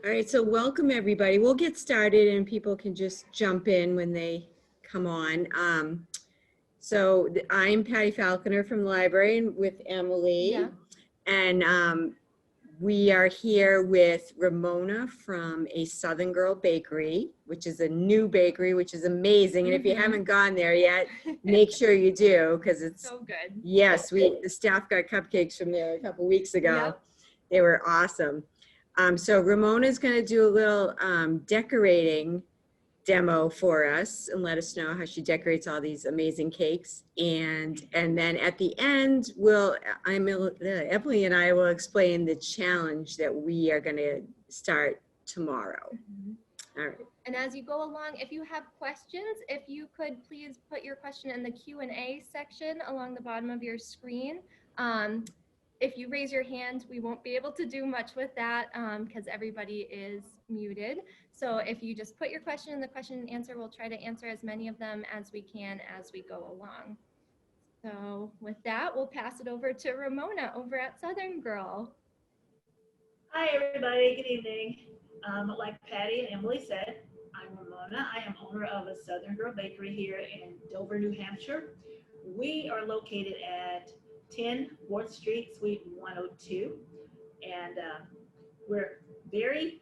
All right, so welcome everybody. We'll get started and people can just jump in when they come on. I'm Patty Falconer from the library and with Emily. Yeah. And we are here with Ramona from a Southern Girl Bakery, which is a new bakery, which is amazing. And if you haven't gone there yet, make sure you do, because it's so good. Yes, the staff got cupcakes from there a couple weeks ago. Yep. They were awesome. So Ramona's going to do a little decorating demo for us and let us know how she decorates all these amazing cakes. And then at the end, Emily and I will explain the challenge that we are going to start tomorrow. All right. And as you go along, if you have questions, if you could please put your question in the Q&A section along the bottom of your screen. If you raise your hand, we won't be able to do much with that because everybody is muted. So if you just put your question in the question and answer, we'll try to answer as many of them as we can as we go along. So with that, we'll pass it over to Ramona over at Southern Girl. Hi, everybody. Good evening. Like Patty and Emily said, I'm Ramona. I am owner of a Southern Girl Bakery here in Dover, New Hampshire. We are located at 10 4th Street, Suite 102. And we're very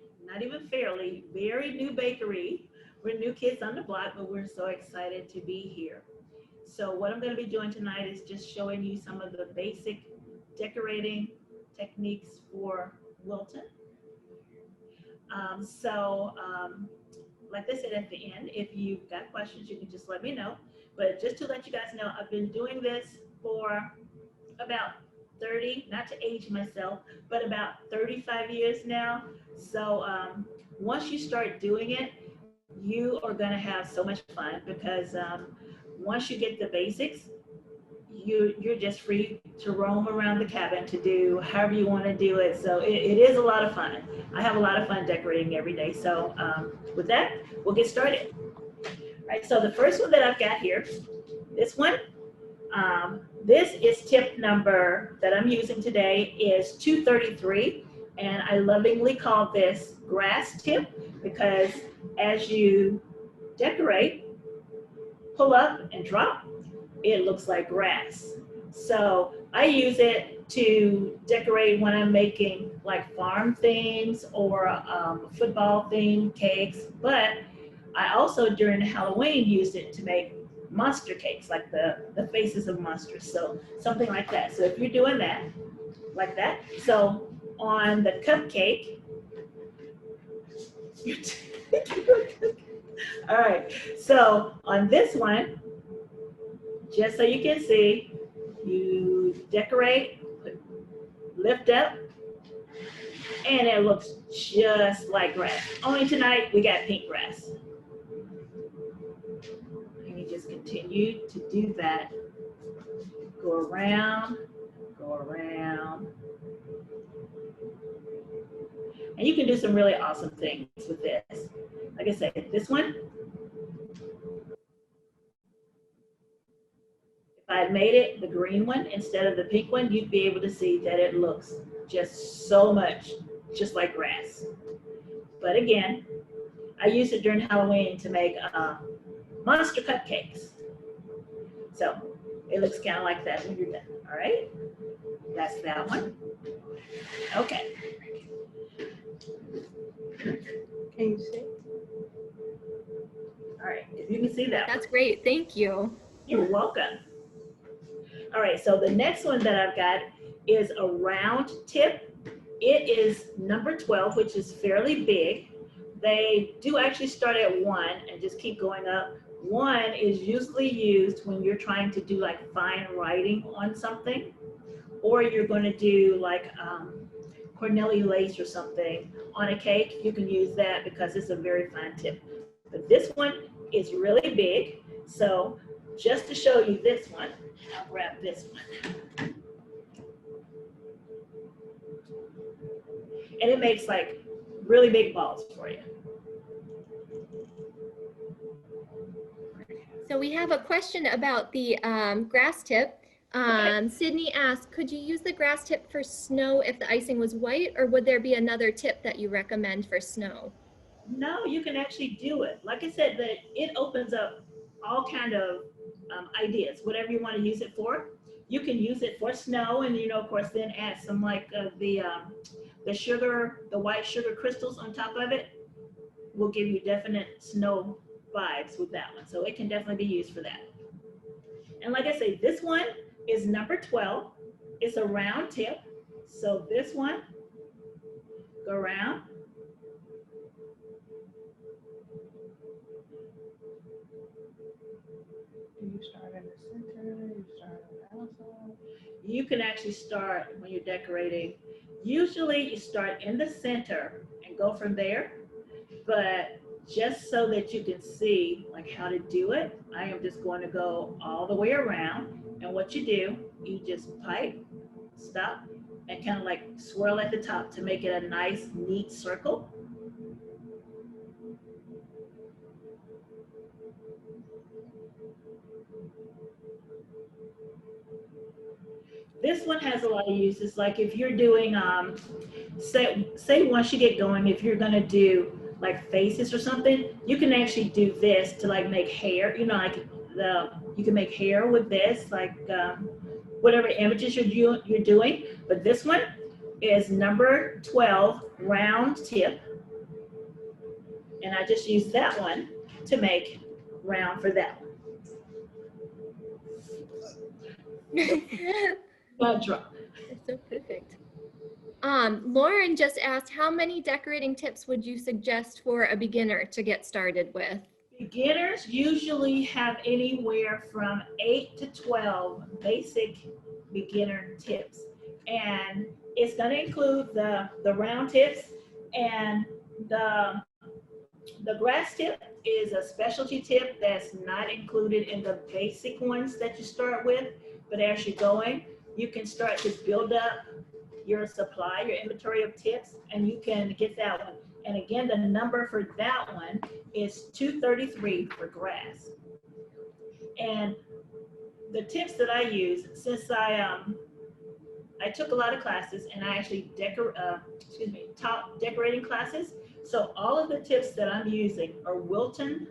new bakery. We're new kids on the block, but we're so excited to be here. So what I'm going to be doing tonight is just showing you some of the basic decorating techniques for Wilton. Like I said at the end, if you've got questions, you can just let me know. But just to let you guys know, I've been doing this for about 30, not to age myself, but about 35 years now. So once you start doing it, you are going to have so much fun because once you get the basics, you're just free to roam around the cabin to do however you want to do it. So it is a lot of fun. I have a lot of fun decorating every day. So with that, we'll get started. All right, so the first one that I've got here, this one, this is tip number that I'm using today is 233. And I lovingly call this grass tip because as you decorate, pull up and drop, it looks like grass. So I use it to decorate when I'm making like farm themes or football themed cakes, but I also during Halloween used it to make monster cakes, like the faces of monsters. So something like that. So if you're doing that, like that. So on the cupcake, all right. So on this one, just so you can see, you decorate, lift up, and it looks just like grass. Only tonight we got pink grass. And you just continue to do that. Go around, go around. And you can do some really awesome things with this. Like I said, this one, if I had made it the green one instead of the pink one, you'd be able to see that it looks just so much just like grass. But again, I used it during Halloween to make monster cupcakes. So it looks kind of like that when you're done. All right, that's that one. Okay. Can you see? All right, if you can see that. That's great. Thank you. You're welcome. All right, so the next one that I've got is a round tip. It is number 12, which is fairly big. They do actually start at 1 and just keep going up. 1 is usually used when you're trying to do like fine writing on something, or you're going to do like Cornelian lace or something on a cake. You can use that because it's a very fine tip. But this one is really big. So just to show you this one, I'll grab this one. And it makes like really big balls for you. So we have a question about the grass tip. Sydney asked, could you use the grass tip for snow if the icing was white, or would there be another tip that you recommend for snow? No, you can actually do it. Like I said, that it opens up all kind of ideas, whatever you want to use it for. You can use it for snow, and of course, then add some like the sugar, the white sugar crystals on top of it. Will give you definite snow vibes with that one. So it can definitely be used for that. And like I say, this one is number 12. It's a round tip. So this one, go around. Do you start in the center? You start on the outside? You can actually start when you're decorating. Usually you start in the center and go from there. But just so that you can see like how to do it, I am just going to go all the way around. And what you do, you just pipe, stop, and kind of like swirl at the top to make it a nice, neat circle. This one has a lot of uses. Like if you're doing, say once you get going, if you're gonna do like faces or something, you can actually do this to like make hair. Like you can make hair with this, like whatever images you're doing. But this one is number 12, round tip, and I just used that one to make round for that one. Bud drop. It's so perfect. Lauren just asked, how many decorating tips would you suggest for a beginner to get started with? Beginners usually have anywhere from 8 to 12 basic beginner tips. And it's going to include the round tips, and the grass tip is a specialty tip that's not included in the basic ones that you start with. But as you're going, you can start to build up your supply, your inventory of tips, and you can get that one. And again, the number for that one is 233 for grass. And the tips that I use, since I took a lot of classes, and I actually taught decorating classes. So all of the tips that I'm using are Wilton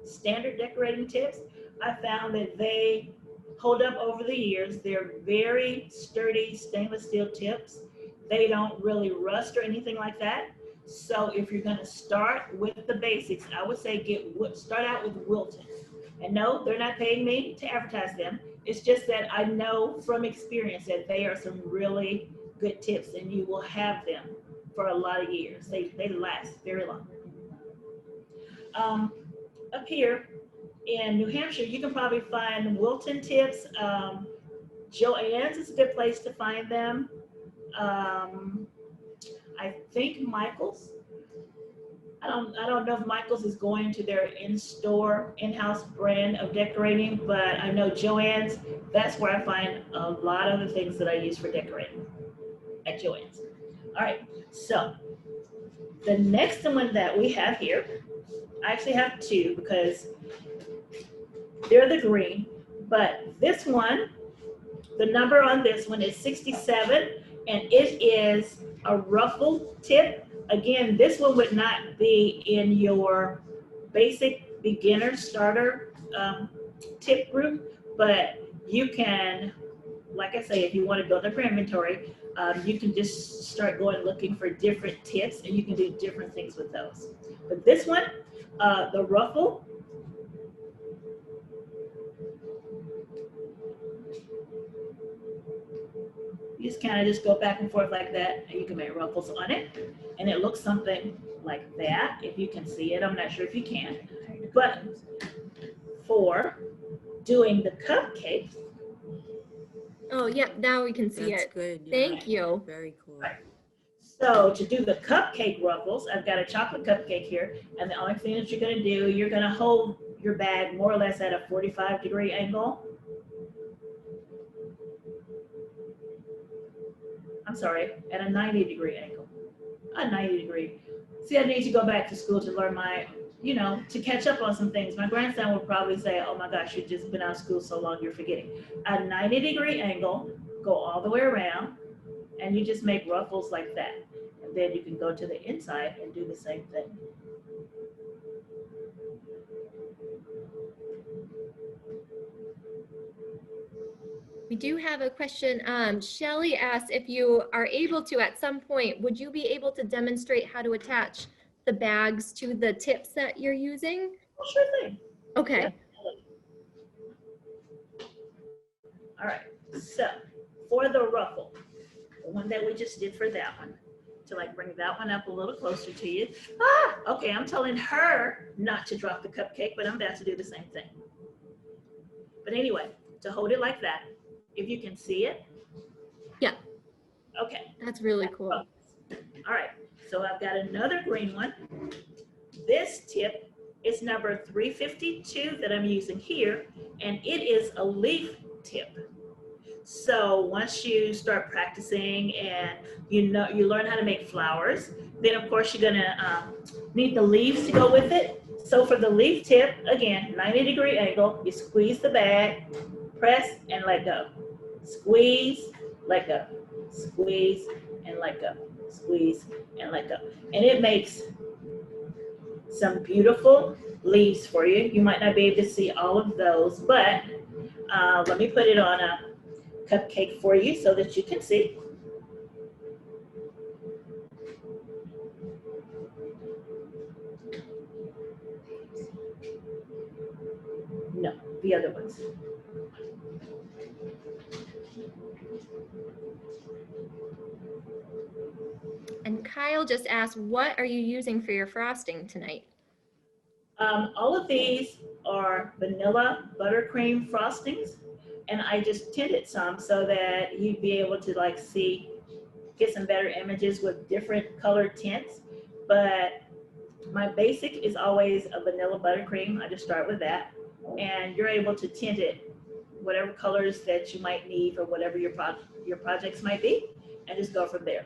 standard decorating tips. I found that they hold up over the years. They're very sturdy stainless steel tips. They don't really rust or anything like that. So if you're going to start with the basics, I would say start out with Wilton. And no, they're not paying me to advertise them. It's just that I know from experience that they are some really good tips, and you will have them for a lot of years. They last very long. Up here in New Hampshire, you can probably find Wilton tips. Joann's is a good place to find them. I think Michael's. I don't know if Michael's is going to their in-store, in-house brand of decorating, but I know Joann's, that's where I find a lot of the things that I use for decorating at Joann's. All right, so the next one that we have here, I actually have two because they're the green, but this one, the number on this one is 67, and it is a ruffle tip. Again, this one would not be in your basic beginner starter tip group, but you can, like I say, if you want to build up your inventory, you can just start going looking for different tips, and you can do different things with those. But this one, the ruffle, you just kind of just go back and forth like that, and you can make ruffles on it, and it looks something like that, if you can see it. I'm not sure if you can, but for doing the cupcakes. Oh, yeah, now we can see That's it. good. Thank you. Very cool. Right. So to do the cupcake ruffles, I've got a chocolate cupcake here, and the only thing that you're going to do, you're going to hold your bag more or less at a 45-degree angle. I'm sorry, at a 90-degree angle. A 90-degree. See, I need to go back to school to learn my you know, to catch up on some things. My grandson would probably say, oh my gosh, you've just been out of school so long, you're forgetting. A 90-degree angle, go all the way around, and you just make ruffles like that. And then you can go to the inside and do the same thing. We do have a question. Shelly asked if you are able to, at some point, would you be able to demonstrate how to attach the bags to the tips that you're using? Well, sure thing. Okay. Yep. All right, so for the ruffle, the one that we just did for that one, to like bring that one up a little closer to you. Ah, okay, I'm telling her not to drop the cupcake, but I'm about to do the same thing. But anyway, to hold it like that, if you can see it. Yeah. Okay. That's really cool. All right, so I've got another green one. This tip is number 352 that I'm using here, and it is a leaf tip. So once you start practicing and you learn how to make flowers, then of course you're gonna need the leaves to go with it. So for the leaf tip, again, 90-degree angle, you squeeze the bag, press and let go. Squeeze, let go. Squeeze and let go. Squeeze and let go. And it makes some beautiful leaves for you. You might not be able to see all of those, but let me put it on a cupcake for you so that you can see. No, the other ones. And Kyle just asked, what are you using for your frosting tonight? All of these are vanilla buttercream frostings, and I just tinted some so that you'd be able to like see, get some better images with different colored tints. But my basic is always a vanilla buttercream. I just start with that, and you're able to tint it whatever colors that you might need for whatever your projects might be, and just go from there.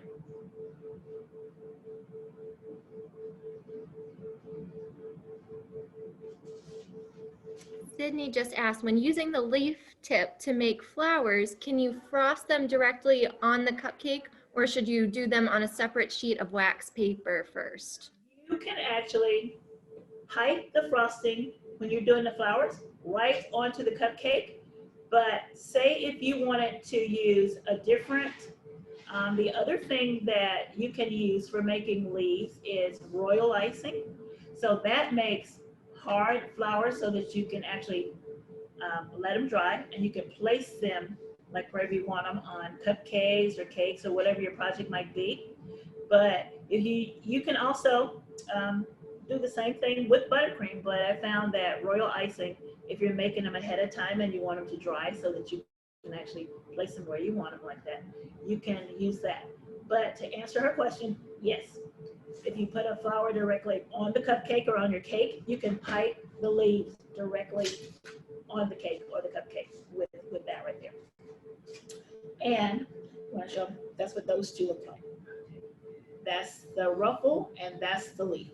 Sydney just asked, when using the leaf tip to make flowers, can you frost them directly on the cupcake, or should you do them on a separate sheet of wax paper first? You can actually pipe the frosting when you're doing the flowers right onto the cupcake. But say if you wanted to use a different, the other thing that you can use for making leaves is royal icing. So that makes hard flowers so that you can actually let them dry, and you can place them like wherever you want them, on cupcakes or cakes or whatever your project might be. But if you can also do the same thing with buttercream, but I found that royal icing, if you're making them ahead of time and you want them to dry so that you can actually place them where you want them like that, you can use that. But to answer her question, yes, if you put a flower directly on the cupcake or on your cake, you can pipe the leaves directly on the cake or the cupcake with that right there. And I want to show them, that's what those two look like. That's the ruffle and that's the leaf.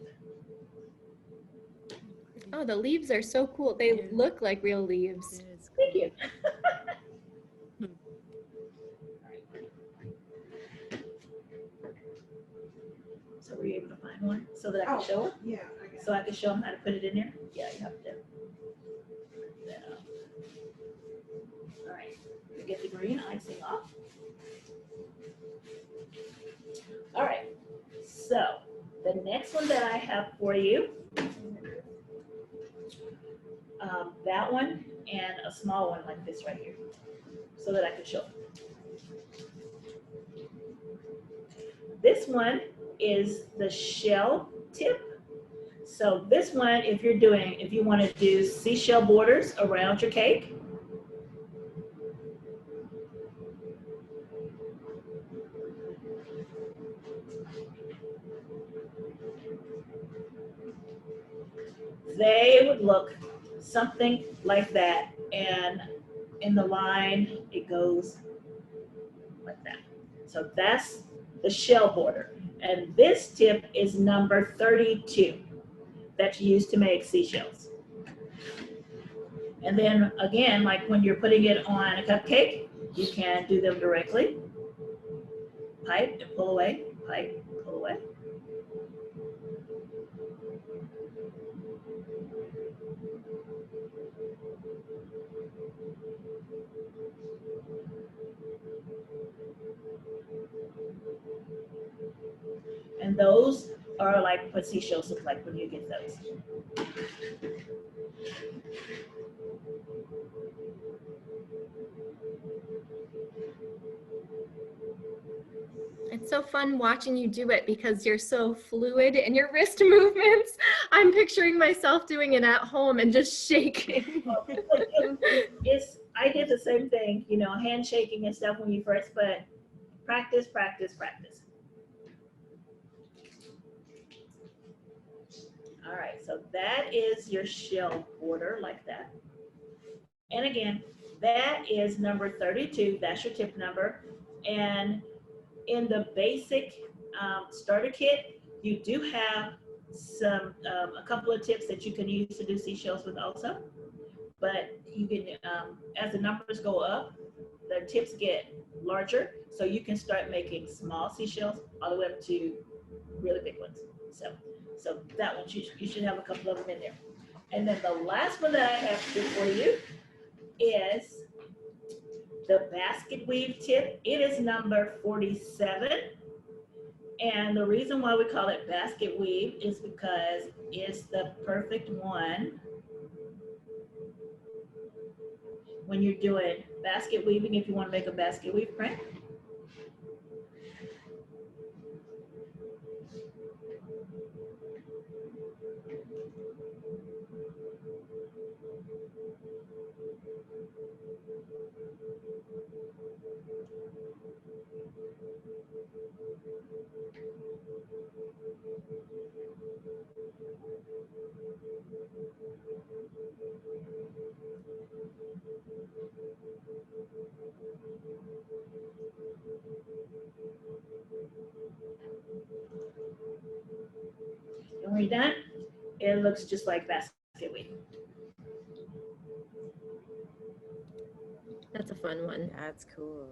Oh, the leaves are so cool. They look like real leaves. Thank you. So were you able to find one so that I can show it? Yeah. So I can show them how to put it in there? Yeah, you have to. Yeah. All right, we get the green icing off. All right, so the next one that I have for you, that one and a small one like this right here, so that I can show. This one is the shell tip. So this one, if you want to do seashell borders around your cake, they would look something like that. And in the line, it goes like that. So that's the shell border. And this tip is number 32. that you use to make seashells. And then again, like when you're putting it on a cupcake, you can do them directly. Pipe and pull away, pipe, pull away. And those are like what seashells look like when you get those. It's so fun watching you do it because you're so fluid in your wrist movements. I'm picturing myself doing it at home and just shaking. I did the same thing, you know, handshaking and stuff when you first, but practice, practice, practice. All right, so that is your shell border like that. And again, that is number 32, that's your tip number. And in the basic starter kit, you do have some, a couple of tips that you can use to do seashells with also. But you can, as the numbers go up, the tips get larger. So you can start making small seashells all the way up to really big ones. So that one, you should have a couple of them in there. And then the last one that I have for you is the basket weave tip. It is number 47. And the reason why we call it basket weave is because it's the perfect one when you're doing basket weaving, if you want to make a basket weave print. And when you're done, it looks just like basket weave. That's a fun one. That's cool.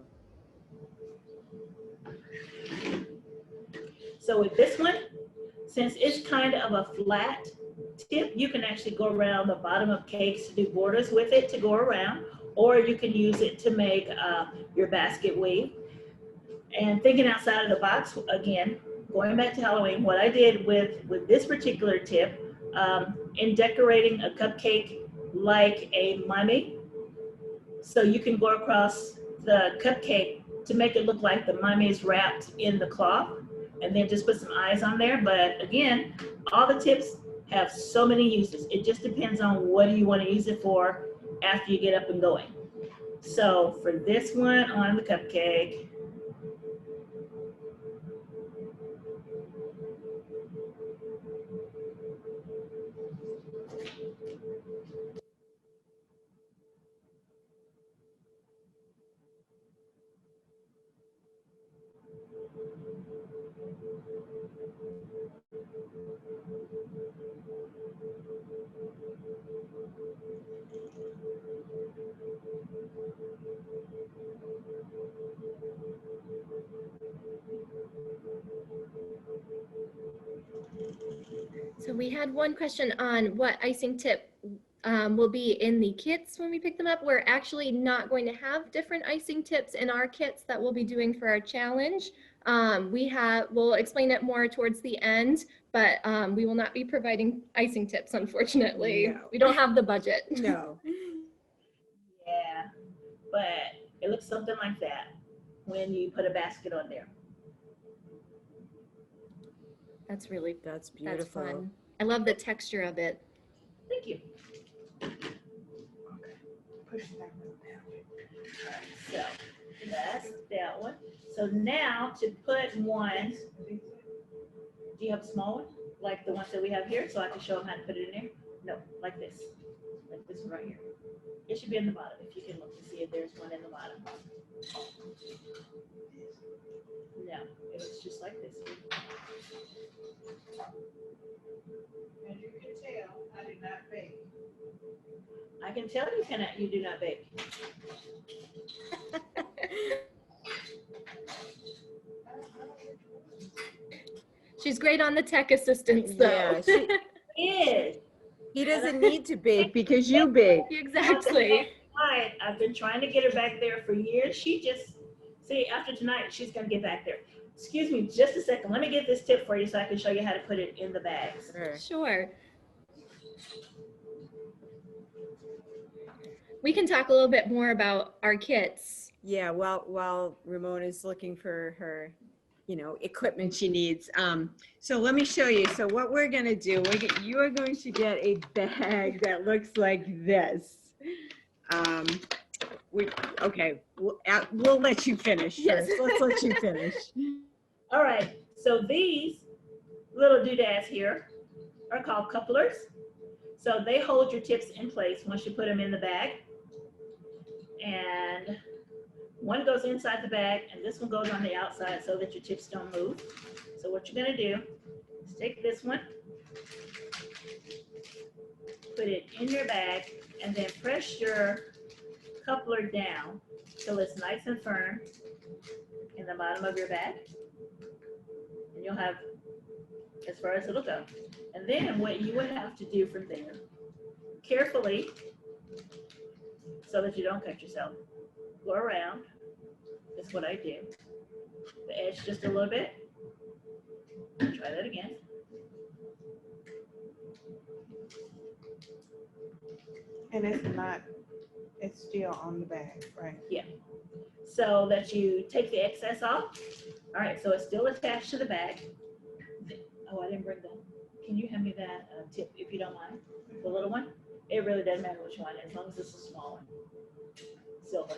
So with this one, since it's kind of a flat tip, you can actually go around the bottom of cakes to do borders with it to go around, or you can use it to make your basket weave. And thinking outside of the box, again, going back to Halloween, what I did with this particular tip, in decorating a cupcake like a mummy, so you can go across the cupcake to make it look like the mummy is wrapped in the cloth, and then just put some eyes on there. But again, all the tips have so many uses. It just depends on what do you want to use it for after you get up and going. So for this one on the cupcake, So we had one question on what icing tip will be in the kits when we pick them up. We're actually not going to have different icing tips in our kits that we'll be doing for our challenge. We'll explain it more towards the end, but we will not be providing icing tips, unfortunately. No. We don't have the budget. No. yeah, but it looks something like that when you put a basket on there. That's beautiful. That's That's fun. I love the texture of it. Thank you. Push that one down. So that's that one. So now to put one, do you have a small one? Like the ones that we have here, so I can show them how to put it in there? No, like this one right here. It should be in the bottom, if you can look to see if there's one in the bottom. No, it looks just like this. As you can I do not bake. I can tell you do not bake. She's great on the tech assistance though. Yeah, Is. he doesn't need to bake because you bake. Exactly. Right. I've been trying to get her back there for years. She just, see, after tonight, she's gonna get back there. Excuse me, just a second. Let me get this tip for you so I can show you how to put it in the bags. Sure. Sure. We can talk a little bit more about our kits. Yeah, while Ramona's looking for her, equipment she needs. So let me show you. So what we're gonna do, you are going to get a bag that looks like this. Okay, we'll let you finish Yes. first. Let's let you finish. All right, so these little doodads here are called couplers. So they hold your tips in place once you put them in the bag. And one goes inside the bag and this one goes on the outside so that your tips don't move. So what you're gonna do is take this one, put it in your bag, and then press your coupler down till it's nice and firm in the bottom of your bag. And you'll have as far as it'll go. And then what you would have to do from there, carefully, so that you don't cut yourself, go around. That's what I do. The edge just a little bit. Try that again. And it's still on the bag, right? Yeah. So that you take the excess off. All right, so it's still attached to the bag. Oh, I didn't bring that. Can you hand me that tip if you don't mind? The little one? It really doesn't matter which one, as long as it's a small one. Silver.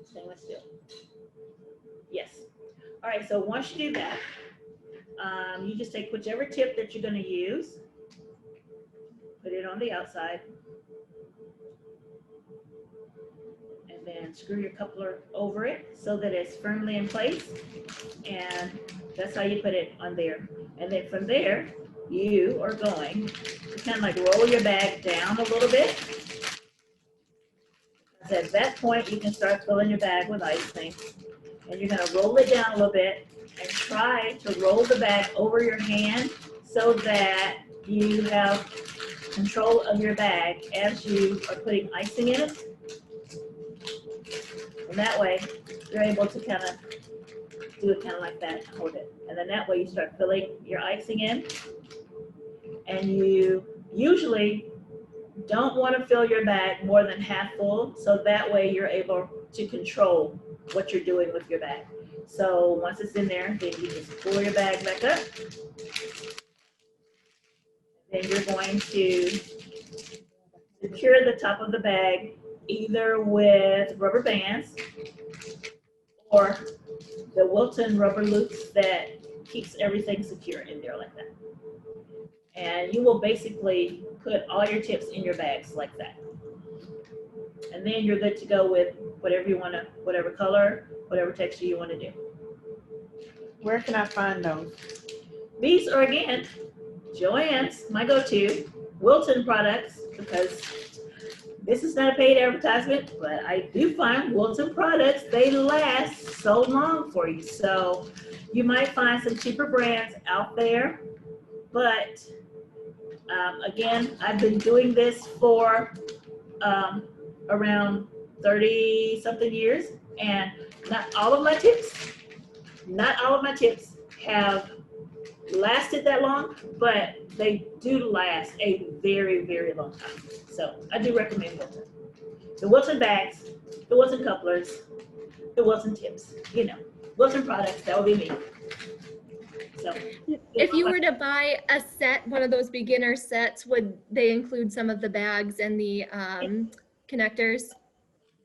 Stainless steel. Yes. All right, so once you do that, you just take whichever tip that you're going to use, put it on the outside, and then screw your coupler over it so that it's firmly in place. And that's how you put it on there. And then from there, you are going to kind of like roll your bag down a little bit. At that point, you can start filling your bag with icing. And you're going to roll it down a little bit and try to roll the bag over your hand so that you have control of your bag as you are putting icing in it. And that way, you're able to kind of do it kind of like that, hold it. And then that way you start filling your icing in. And you usually don't want to fill your bag more than half full, so that way you're able to control what you're doing with your bag. So once it's in there, then you just pull your bag back up. Then you're going to secure the top of the bag either with rubber bands or the Wilton rubber loops that keeps everything secure in there like that. And you will basically put all your tips in your bags like that. And then you're good to go with whatever you want to, whatever color, whatever texture you want to do. Where can I find those? These are, again, Joann's, my go-to, Wilton products, because this is not a paid advertisement, but I do find Wilton products, they last so long for you. So you might find some cheaper brands out there, but again, I've been doing this for around 30 something years, and not all of my tips have lasted that long, but they do last a very, very long time. So I do recommend Wilton. The Wilton bags, the Wilton couplers, the Wilton tips, Wilton products, that would be me. So If you were to buy a set, one of those beginner sets, would they include some of the bags and the connectors?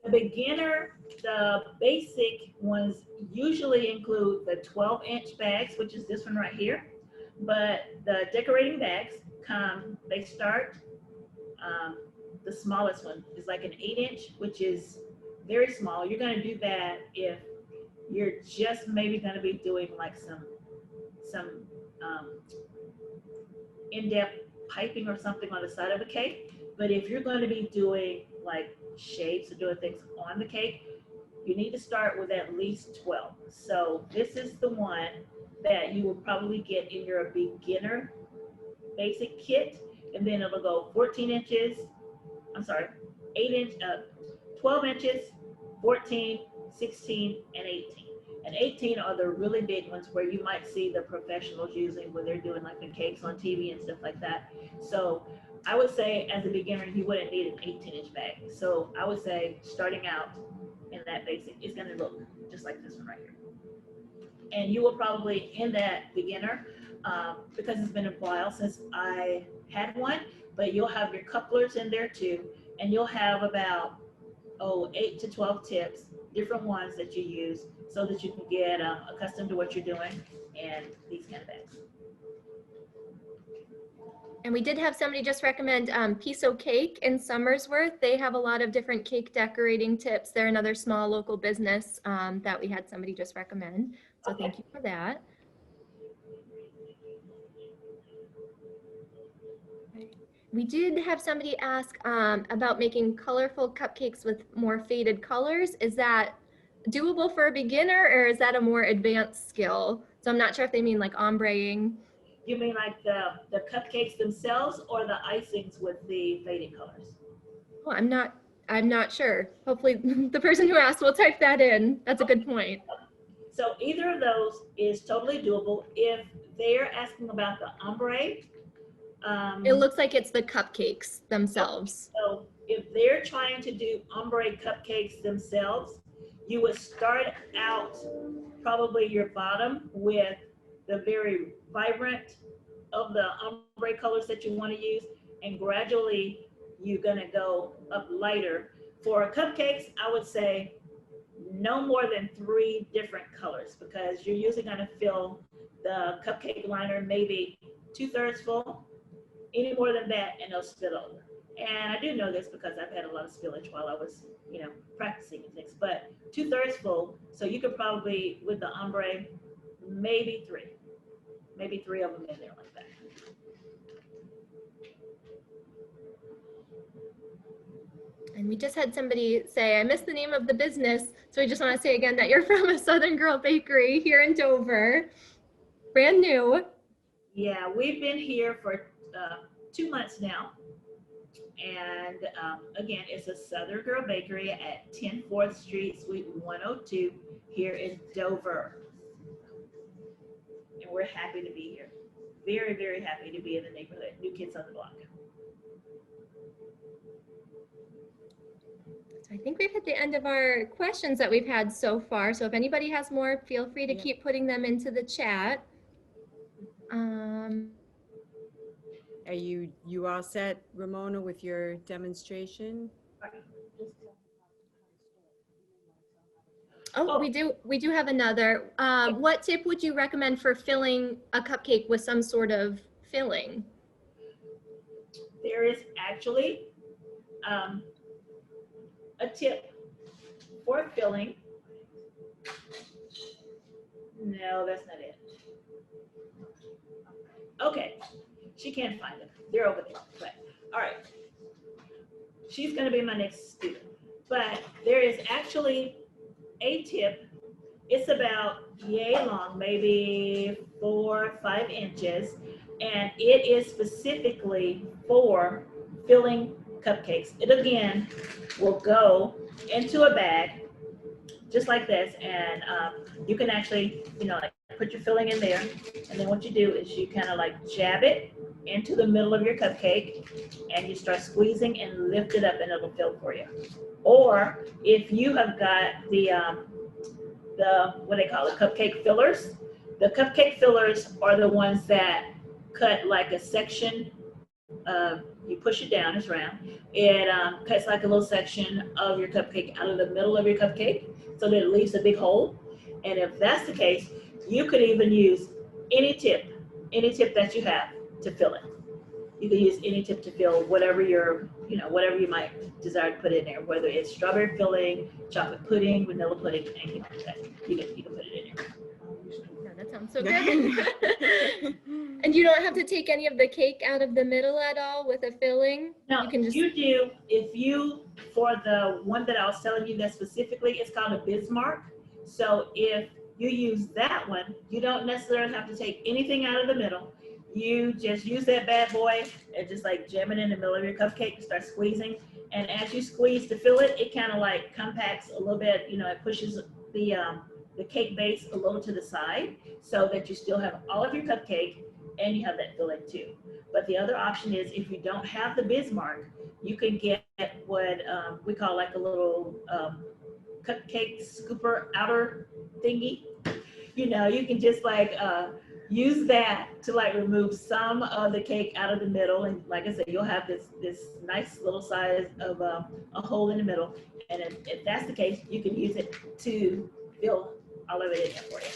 the beginner, the basic ones usually include the 12-inch bags, which is this one right here. But the decorating bags they start, the smallest one is like an 8-inch, which is very small. You're gonna do that if you're just maybe gonna be doing like some some in-depth piping or something on the side of a cake. But if you're going to be doing like shapes or doing things on the cake, you need to start with at least 12. So this is the one that you will probably get in your beginner basic kit, and then it'll go 14 inches, 12 inches, 14, 16, and 18. And 18 are the really big ones where you might see the professionals using when they're doing like the cakes on TV and stuff like that. So I would say as a beginner, you wouldn't need an 18-inch bag. So I would say starting out in that basic is going to look just like this one right here. And you will probably, in that beginner, because it's been a while since I had one, but you'll have your couplers in there too, and you'll have about 8 to 12 tips, different ones that you use so that you can get accustomed to what you're doing and these kind of bags. And we did have somebody just recommend Piso Cake in Somersworth. They have a lot of different cake decorating tips. They're another small local business that we had somebody just recommend. So Okay. Thank you for that. We did have somebody ask about making colorful cupcakes with more faded colors. Is that doable for a beginner, or is that a more advanced skill? So I'm not sure if they mean like ombreing. You mean like the cupcakes themselves or the icings with the faded colors? Oh, I'm not sure. Hopefully the person who asked will type that in. That's a good point. So either of those is totally doable. If they're asking about the ombre, It looks like it's the cupcakes themselves. so if they're trying to do ombre cupcakes themselves, you would start out probably your bottom with the very vibrant of the ombre colors that you want to use, and gradually you're going to go up lighter. For cupcakes, I would say no more than 3 different colors, because you're usually going to fill the cupcake liner maybe 2/3 full. Any more than that and it'll spill over. And I do know this because I've had a lot of spillage while I was, practicing and things, but 2/3 full. So you could probably, with the ombre, maybe 3 of them in there like that. And we just had somebody say, I missed the name of the business. So we just want to say again that you're from a Southern Girl Bakery here in Dover. Brand new. Yeah, we've been here for 2 months now. And again, it's a Southern Girl Bakery at 10 4th Street, Suite 102 here in Dover. And we're happy to be here. Very, very happy to be in the neighborhood. New kids on the block. So I think we've hit the end of our questions that we've had so far. So if anybody has more, feel free to keep putting them into the chat. Are you all set, Ramona, with your demonstration? Oh, we do have another. What tip would you recommend for filling a cupcake with some sort of filling? There is actually a tip for filling. No, that's not it. Okay, she can't find it. They're over there. But all right, she's going to be my next student. But there is actually a tip. It's about yay long, maybe 4 or 5 inches, and it is specifically for filling cupcakes. It again will go into a bag just like this, and you can actually, like put your filling in there, and then what you do is you kind of like jab it into the middle of your cupcake, and you start squeezing and lift it up, and it'll fill for you. Or if you have got the what they call it, cupcake fillers. The cupcake fillers are the ones that cut like a section. You push it down, it's round. It cuts like a little section of your cupcake out of the middle of your cupcake so that it leaves a big hole. And if that's the case, you could even use any tip that you have to fill it. You can use any tip to fill whatever whatever you might desire to put in there, whether it's strawberry filling, chocolate pudding, vanilla pudding, anything like that. You can put it in there. No, that sounds So good. And you don't have to take any of the cake out of the middle at all with a filling? No, You can just, you do. If you, for the one that I was telling you that specifically, it's called a Bismarck. So if you use that one, you don't necessarily have to take anything out of the middle. You just use that bad boy and just like jam it in the middle of your cupcake and start squeezing. And as you squeeze to fill it, it kind of like compacts a little bit, you know, it pushes the cake base a little to the side so that you still have all of your cupcake and you have that filling too. But the other option is if you don't have the Bismarck, you can get what we call like a little cupcake scooper outer thingy. You know, you can just like use that to like remove some of the cake out of the middle. And like I said, you'll have this nice little size of a hole in the middle. And if that's the case, you can use it to fill all of it in there for you.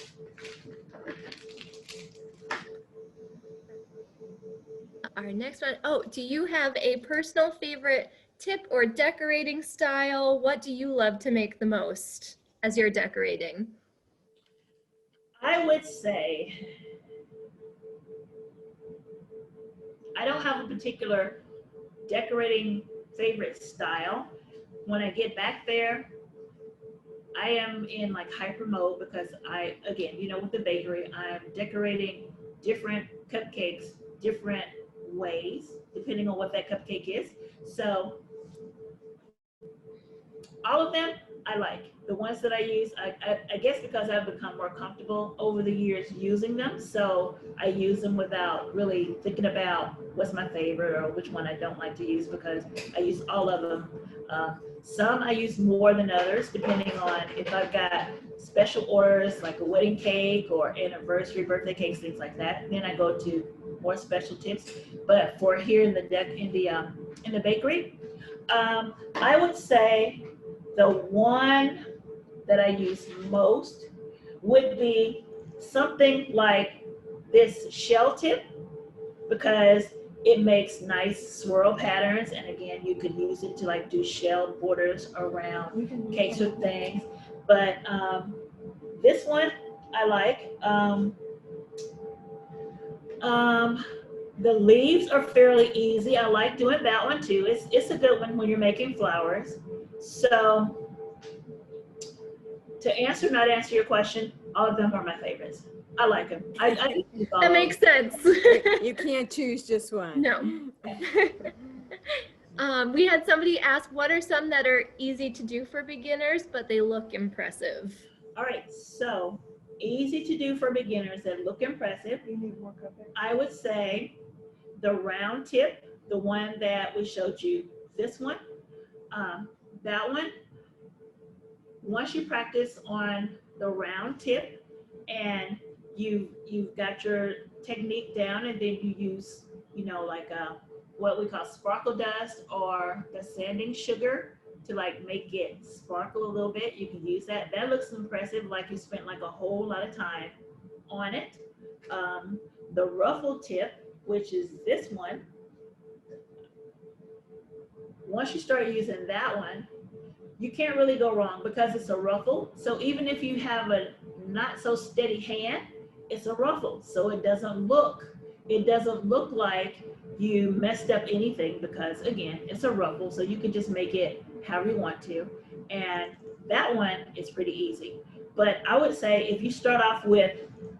our next one. Oh, do you have a personal favorite tip or decorating style? What do you love to make the most as you're decorating? I would say I don't have a particular decorating favorite style. When I get back there, I am in like hyper mode because again, you know, with the bakery, I'm decorating different cupcakes different ways, depending on what that cupcake is. So all of them I like. The ones that I use, I guess because I've become more comfortable over the years using them, so I use them without really thinking about what's my favorite or which one I don't like to use, because I use all of them. Some I use more than others, depending on if I've got special orders like a wedding cake or anniversary, birthday cakes, things like that. Then I go to more special tips. But for here in the bakery, I would say the one that I use most would be something like this shell tip, because it makes nice swirl patterns, and again, you could use it to like do shell borders around cakes or things. But this one I like. The leaves are fairly easy. I like doing that one too. It's a good one when you're making flowers. So to answer, not answer your question, all of them are my favorites. I like them. I use all That of makes them. sense. You can't choose just one. No. We had somebody ask, what are some that are easy to do for beginners, but they look impressive? All right, so easy to do for beginners that look impressive. You need more cupcakes. I would say the round tip, the one that we showed you, this one, that one. Once you practice on the round tip and you've got your technique down, and then you use, you know, like what we call sparkle dust or the sanding sugar to like make it sparkle a little bit, you can use that. That looks impressive, like you spent like a whole lot of time on it. The ruffle tip, which is this one, once you start using that one, you can't really go wrong because it's a ruffle. So even if you have a not so steady hand, it's a ruffle. So it doesn't look like you messed up anything, because again, it's a ruffle. So you can just make it however you want to. And that one is pretty easy. But I would say if you start off with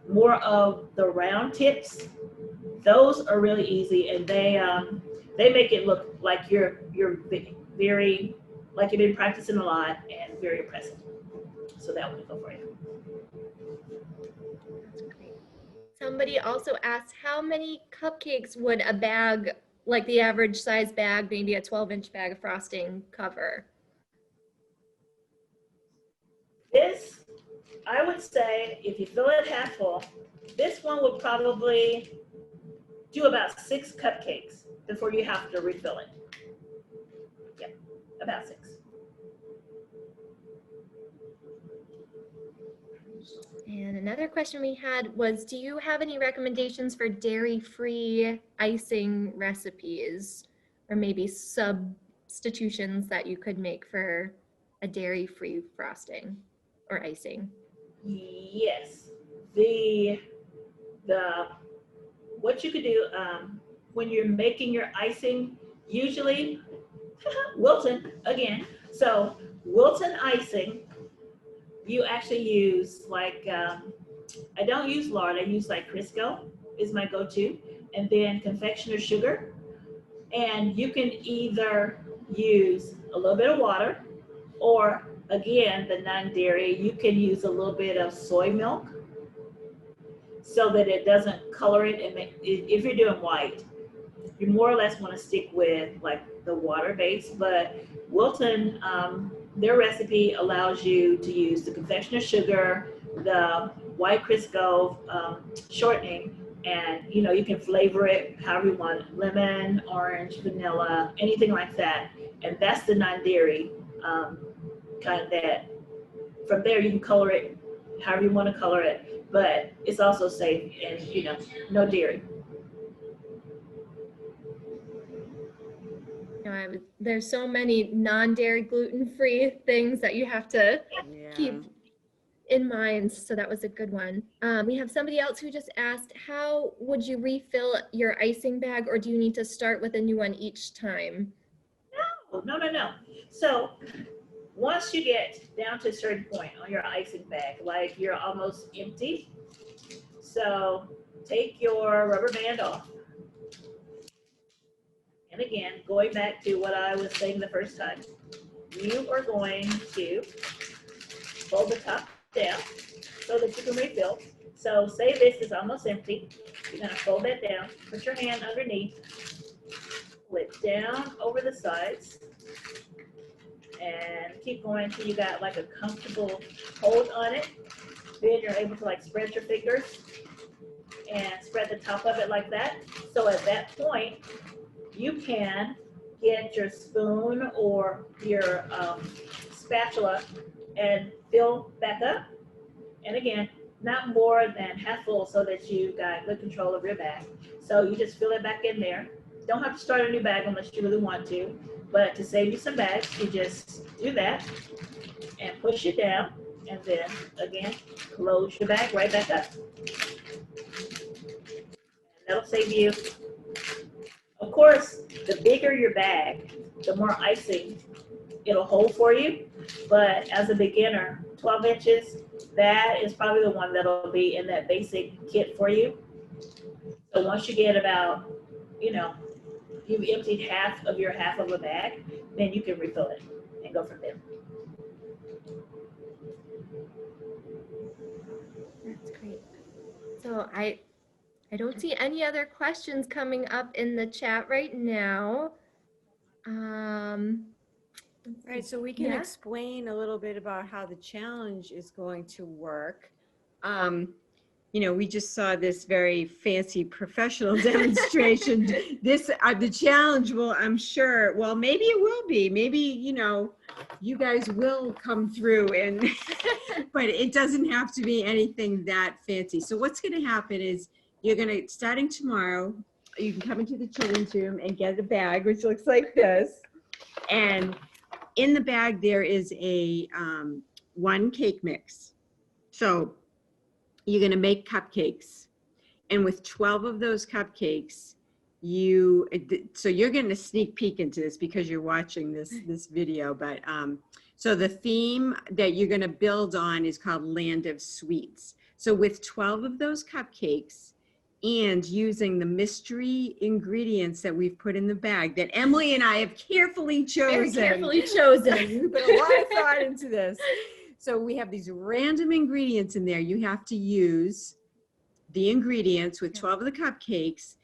more of the round tips, those are really easy, and they make it look like you're very, like you've been practicing a lot and very impressive. So that would go for you. That's great. Somebody also asked, how many cupcakes would a bag, like the average size bag, maybe a 12-inch bag of frosting, cover? This, I would say, if you fill it half full, this one would probably do about 6 cupcakes before you have to refill it. Yeah, about 6. And another question we had was, do you have any recommendations for dairy-free icing recipes, or maybe substitutions that you could make for a dairy-free frosting or icing? Yes, the what you could do when you're making your icing, usually Wilton again. So Wilton icing, you actually use like I don't use lard. I use like Crisco is my go-to, and then confectioner sugar. And you can either use a little bit of water, or again, the non-dairy, you can use a little bit of soy milk so that it doesn't color it. And if you're doing white, you more or less want to stick with like the water base. But Wilton, their recipe allows you to use the confectioner sugar, the white Crisco shortening, and you can flavor it however you want: lemon, orange, vanilla, anything like that. And that's the non-dairy kind of that. From there, you can color it however you want to color it, but it's also safe and no dairy. There's so many non-dairy, gluten-free things that you have to keep in mind. So that was a good one. We have somebody else who just asked, how would you refill your icing bag, or do you need to start with a new one each time? No. So once you get down to a certain point on your icing bag, like you're almost empty, so take your rubber band off. And again, going back to what I was saying the first time, you are going to fold the top down so that you can refill. So say this is almost empty. You're going to fold that down, put your hand underneath, pull it down over the sides, and keep going until you got like a comfortable hold on it. Then you're able to like spread your fingers and spread the top of it like that. So at that point, you can get your spoon or your spatula and fill back up. And again, not more than half full so that you got good control of your bag. So you just fill it back in there. Don't have to start a new bag unless you really want to. But to save you some bags, you just do that and push it down. And then again, close your bag right back up. And that'll save you. Of course, the bigger your bag, the more icing it'll hold for you. But as a beginner, 12 inches, that is probably the one that'll be in that basic kit for you. So once you get about, you've emptied half of a bag, then you can refill it and go from there. That's great. So I don't see any other questions coming up in the chat right now. Right, so we can explain a little bit about how the challenge is going to work. We just saw this very fancy professional demonstration. The challenge will, I'm sure, well, maybe it will be. Maybe, you guys will come through but it doesn't have to be anything that fancy. So what's going to happen is starting tomorrow, you can come into the children's room and get a bag, which looks like this. And in the bag, there is a one cake mix. So you're going to make cupcakes. And with 12 of those cupcakes, so you're getting a sneak peek into this because you're watching this video. But so the theme that you're going to build on is called Land of Sweets. So with 12 of those cupcakes, and using the mystery ingredients that we've put in the bag that Emily and I have carefully chosen. Very carefully chosen. We put a lot of thought into this. So we have these random ingredients in there. You have to use the ingredients with 12 of the cupcakes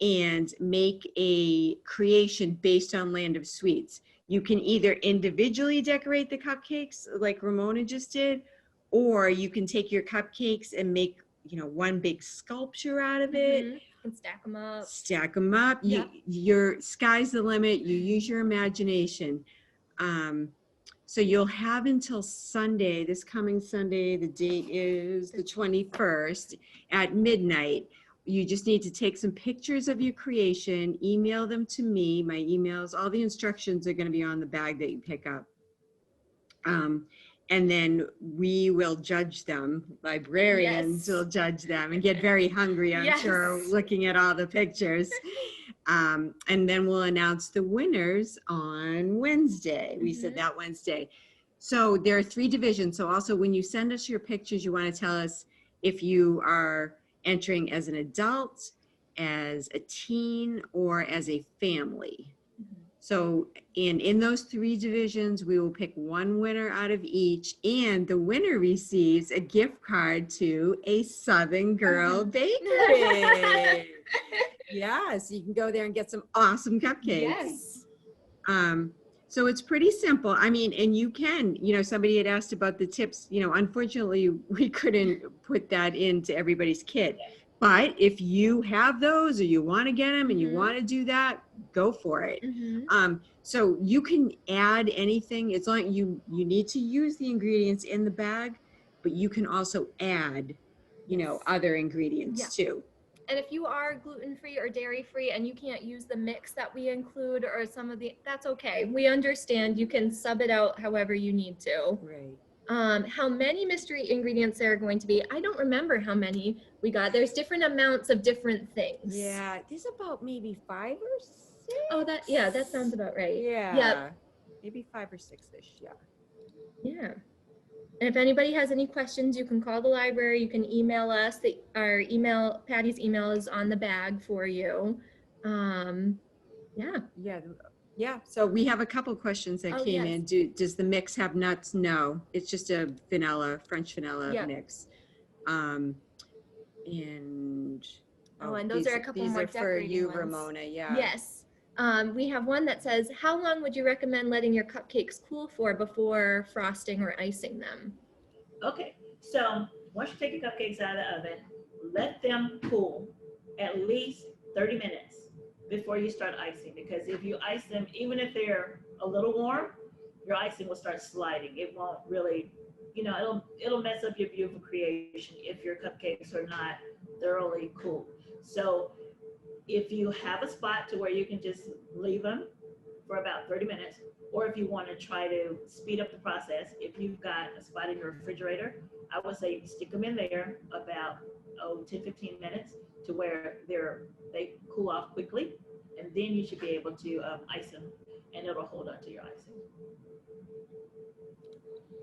and make a creation based on Land of Sweets. You can either individually decorate the cupcakes like Ramona just did, or you can take your cupcakes and make one big sculpture out of it. Mm-hmm. And stack them up. Yeah. Your sky's the limit. You use your imagination. So you'll have until Sunday, this coming Sunday, the date is the 21st at midnight. You just need to take some pictures of your creation, email them to me. My emails, all the instructions are going to be on the bag that you pick up. and then we will judge them. Librarians Yes. will judge them and get very hungry, I'm sure, Yes. looking at all the pictures. And then we'll announce the winners on Wednesday. We said Mhm. that Wednesday. So there are 3 divisions. So also when you send us your pictures, you want to tell us if you are entering as an adult, as a teen, or as a family. So, and in those 3 divisions, we will pick one winner out of each, and the winner receives a gift card to a Southern Girl Bakery. Yeah, so you can go there and get some awesome cupcakes. Yes. So it's pretty simple. I mean, and you can, somebody had asked about the tips, unfortunately we couldn't put that into everybody's kit. But if you have those or you want to get them and you Mhm. want to do that, go for it. Mhm. So you can add anything. It's like you need to use the ingredients in the bag, but you can also add, Yes. other ingredients too. And if you are gluten-free or dairy-free and you can't use the mix that we include or some of the, that's okay. We understand. You can sub it out however you need to. Right. How many mystery ingredients there are going to be? I don't remember how many we got. There's different amounts of different things. Yeah, there's about maybe 5 or 6. Oh, that sounds about right. Yeah. Yep. Maybe 5 or 6-ish. Yeah. Yeah. And if anybody has any questions, you can call the library. You can email us. Patty's email is on the bag for you. Yeah. Yeah. So we have a couple questions that Oh, came yes. in. Does the mix have nuts? No, it's just a French vanilla Yep. mix. And and those are a couple these more are for decorating you, ones. Ramona. Yeah. Yes. We have one that says, how long would you recommend letting your cupcakes cool for before frosting or icing them? Okay, so once you take your cupcakes out of the oven, let them cool at least 30 minutes before you start icing. Because if you ice them, even if they're a little warm, your icing will start sliding. It won't really, it'll mess up your beautiful creation if your cupcakes are not thoroughly cool. So if you have a spot to where you can just leave them for about 30 minutes, or if you want to try to speed up the process, if you've got a spot in your refrigerator, I would say stick them in there about 10-15 minutes to where they cool off quickly, and then you should be able to ice them, and it'll hold on to your icing.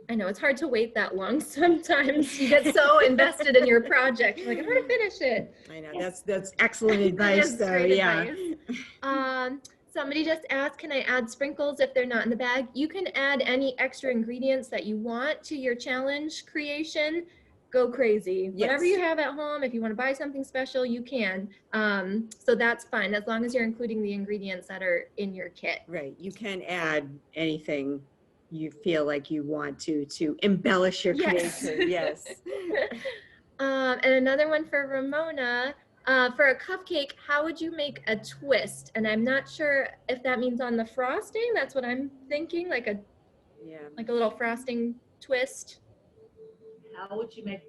I know it's hard to wait that long. Sometimes you get so invested in your project. You're like, I'm going to finish it. I know that's excellent advice. That is though. great Yeah. advice. Somebody just asked, can I add sprinkles if they're not in the bag? You can add any extra ingredients that you want to your challenge creation. Go crazy. Yes. Whatever you have at home, if you want to buy something special, you can. So that's fine as long as you're including the ingredients that are in your kit. Right. You can add anything you feel like you want to embellish your creation. Yes. And another one for Ramona. For a cupcake, how would you make a twist? And I'm not sure if that means on the frosting. That's what I'm thinking, like a little frosting twist. How would you make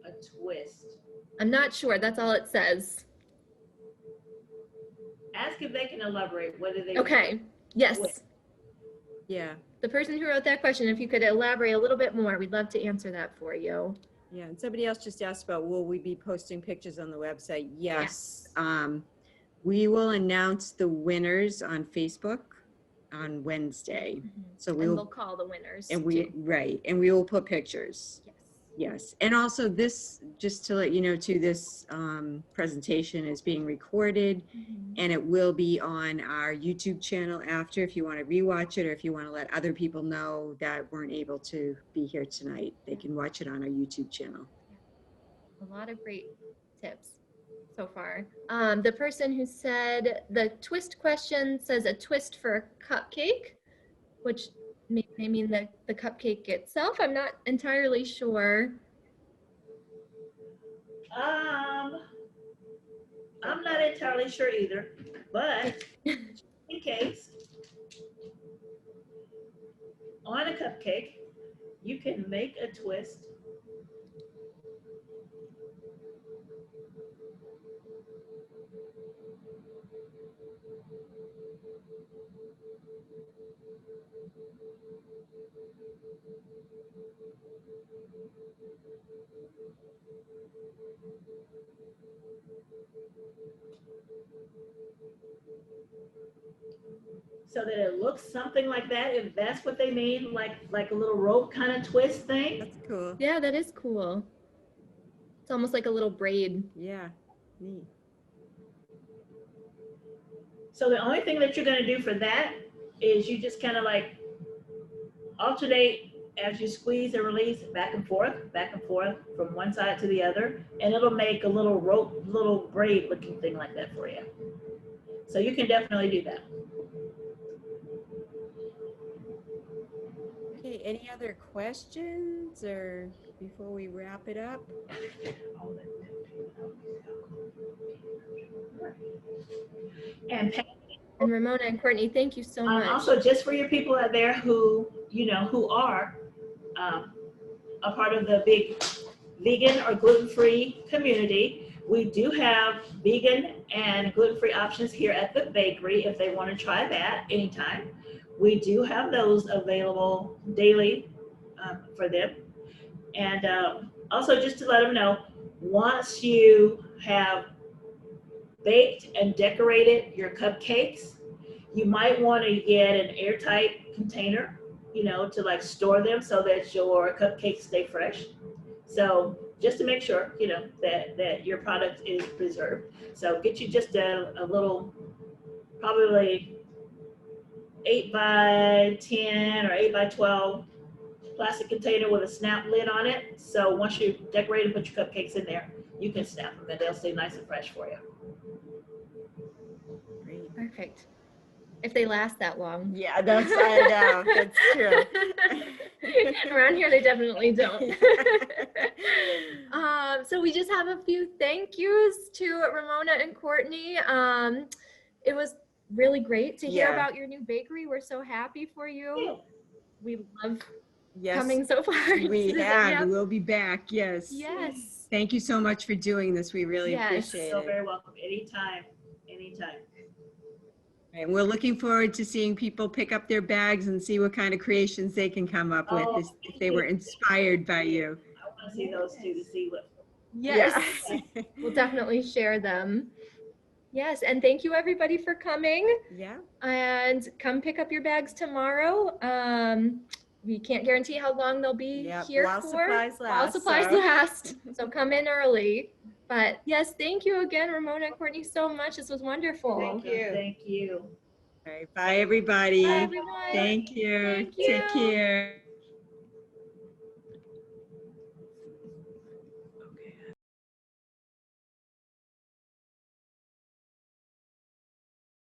a twist? I'm not sure. That's all it says. Ask if they can elaborate whether they. Okay. Yes. Twist. Yeah. The person who wrote that question, if you could elaborate a little bit more, we'd love to answer that for you. Yeah, and somebody else just asked about, will we be posting pictures on the website? Yes. We will announce the winners on Facebook on Wednesday. So we'll call the winners. And we will put pictures. Yes. Yes. And also this, just to let you know too, this presentation is being recorded and it will be on our YouTube channel after, if you want to rewatch it or if you want to let other people know that weren't able to be here tonight, they can watch it on our YouTube channel. A lot of great tips so far. The person who said the twist question says a twist for a cupcake, which may mean the cupcake itself. I'm not entirely sure. I'm not entirely sure either, but in case, on a cupcake, you can make a twist. So that it looks something like that, if that's what they mean, like a little rope kind of twist thing. That's cool. Yeah, that is cool. It's almost like a little braid. Yeah, neat. So the only thing that you're gonna do for that is you just kind of like alternate as you squeeze and release back and forth from one side to the other, and it'll make a little rope, little braid looking thing like that for you. So you can definitely do that. Okay, any other questions or before we wrap it up? And And Ramona and Courtney, thank you so much. also, just for your people out there who, you know, who are a part of the big vegan or gluten-free community, we do have vegan and gluten-free options here at the bakery if they want to try that anytime. We do have those available daily for them. And also just to let them know, once you have baked and decorated your cupcakes, you might want to get an airtight container, you know, to like store them so that your cupcakes stay fresh. So just to make sure, you know, that your product is preserved. So get you just a little, probably 8 by 10 or 8 by 12 plastic container with a snap lid on it. So once you decorate and put your cupcakes in there, you can snap them and they'll stay nice and fresh for you. Great. Perfect. If they last that long. Yeah, that's, I know, that's true. Around here, they definitely don't. So we just have a few thank yous to Ramona and Courtney. It was really great to hear Yeah. about your new bakery. We're so happy for you. We love Yes, coming so far. we have. Yep. We'll be back. Yes. Yes. Thank you so much for doing this. We really Yes. appreciate So it. very welcome. Anytime, anytime. And we're looking forward to seeing people pick up their bags and see what kind of creations they can come up with Oh, if they were inspired by you. I want to see those two to see what. Yes. Yeah. We'll definitely share them. Yes. And thank you everybody for coming. Yeah. And come pick up your bags tomorrow. We can't guarantee how long they'll be Yep, here while for. supplies While last, supplies so. last. So come in early. But yes, thank you again, Ramona and Courtney, so much. This was wonderful. Thank you. Thank you. All right. Bye, everybody. Bye, everyone. Thank you. Thank Take you. care.